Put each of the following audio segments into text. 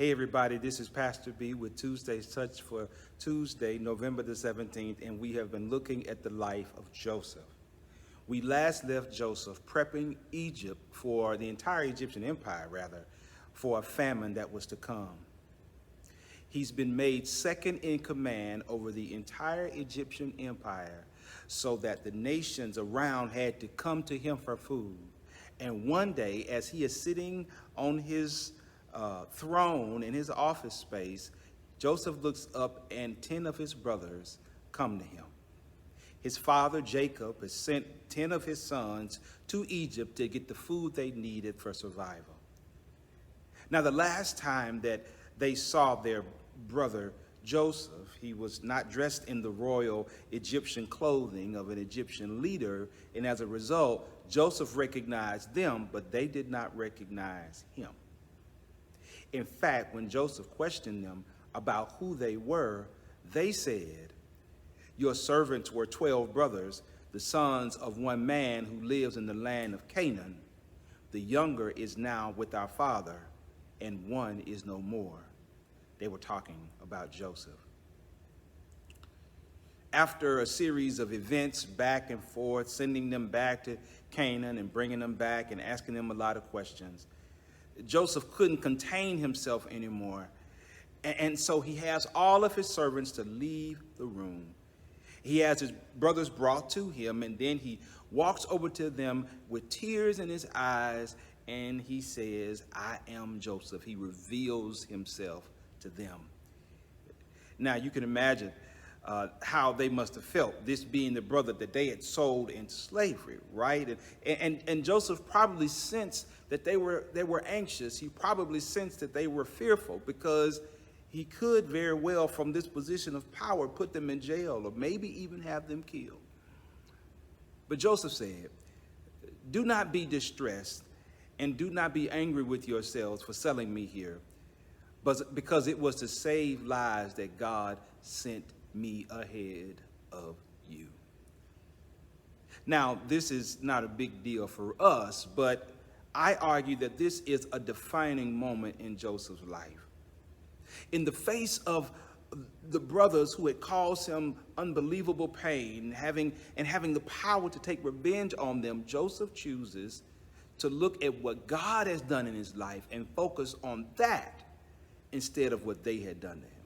Hey everybody, this is Pastor B with Tuesday's Touch for Tuesday, November the 17th, and we have been looking at the life of Joseph. We last left Joseph prepping Egypt for the entire Egyptian empire, for a famine that was to come. He's been made second in command over the entire Egyptian empire so that the nations around had to come to him for food. And one day, as he is sitting on his throne in his office space, Joseph looks up and 10 of his brothers come to him. His father, Jacob, has sent 10 of his sons to Egypt to get the food they needed for survival. Now, the last time that they saw their brother Joseph, he was not dressed in the royal Egyptian clothing of an Egyptian leader, and as a result, Joseph recognized them, but they did not recognize him. In fact, when Joseph questioned them about who they were, they said, "Your servants were 12 brothers, the sons of one man who lives in the land of Canaan. The younger is now with our father, and one is no more." They were talking about Joseph. After a series of events back and forth, sending them back to Canaan and bringing them back and asking them a lot of questions, Joseph couldn't contain himself anymore. And so he has all of his servants to leave the room. He has his brothers brought to him, and then he walks over to them with tears in his eyes, and he says, "I am Joseph." He reveals himself to them. Now, you can imagine how they must have felt, this being the brother that they had sold into slavery, right? And Joseph probably sensed that they were anxious. He probably sensed that they were fearful, because he could very well, from this position of power, put them in jail or maybe even have them killed. But Joseph said, "Do not be distressed and do not be angry with yourselves for selling me here, but because it was to save lives that God sent me ahead of you." Now, this is not a big deal for us, but I argue that this is a defining moment in Joseph's life. In the face of the brothers who had caused him unbelievable pain, having the power to take revenge on them, Joseph chooses to look at what God has done in his life and focus on that instead of what they had done to him.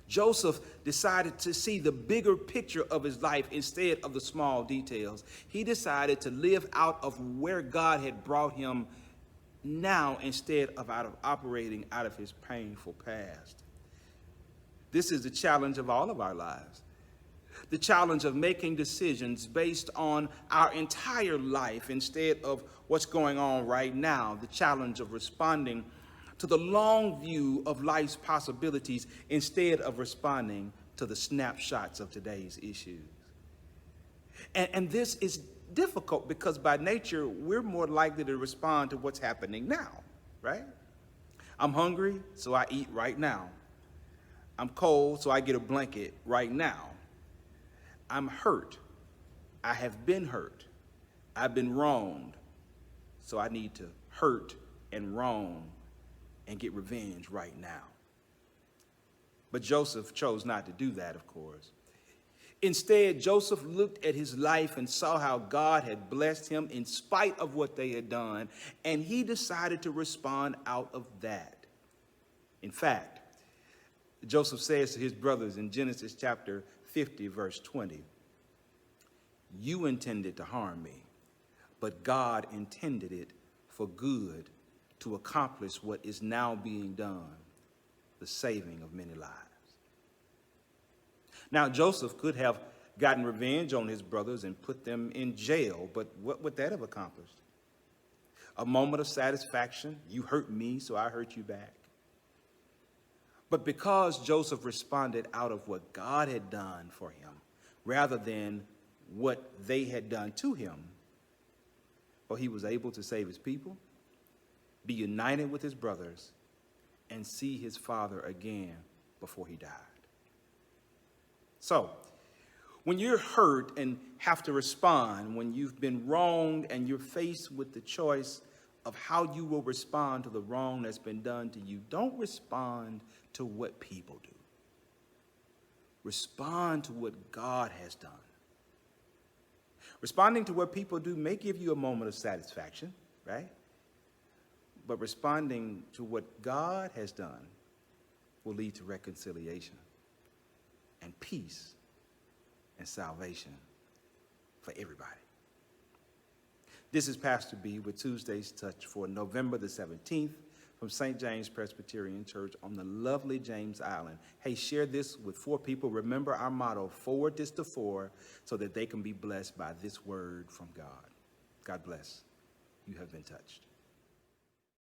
Joseph decided to see the bigger picture of his life instead of the small details. He decided to live out of where God had brought him now instead of operating out of his painful past. This is the challenge of all of our lives. The challenge of making decisions based on our entire life instead of what's going on right now. The challenge of responding to the long view of life's possibilities instead of responding to the snapshots of today's issues. And this is difficult because by nature, we're more likely to respond to what's happening now, right? I'm hungry, so I eat right now. I'm cold, so I get a blanket right now. I'm hurt. I have been hurt. I've been wronged, so I need to hurt and wrong and get revenge right now. But Joseph chose not to do that, of course. Instead, Joseph looked at his life and saw how God had blessed him in spite of what they had done, and he decided to respond out of that. In fact, Joseph says to his brothers in Genesis chapter 50, verse 20, "You intended to harm me, but God intended it for good, to accomplish what is now being done, the saving of many lives." Now, Joseph could have gotten revenge on his brothers and put them in jail, but what would that have accomplished? A moment of satisfaction. You hurt me, so I hurt you back. But because Joseph responded out of what God had done for him, rather than what they had done to him, well, he was able to save his people, be united with his brothers, and see his father again before he died. So, when you're hurt and have to respond, when you've been wronged and you're faced with the choice of how you will respond to the wrong that's been done to you. Don't respond to what people do. Respond to what God has done. Responding to what people do may give you a moment of satisfaction, right? But responding to what God has done will lead to reconciliation and peace and salvation for everybody. This is Pastor B with Tuesday's Touch for November the 17th from St. James Presbyterian Church on the lovely James Island. Hey, share this with 4 people. Remember our motto, forward this to 4, so that they can be blessed by this word from God. God bless. You have been touched.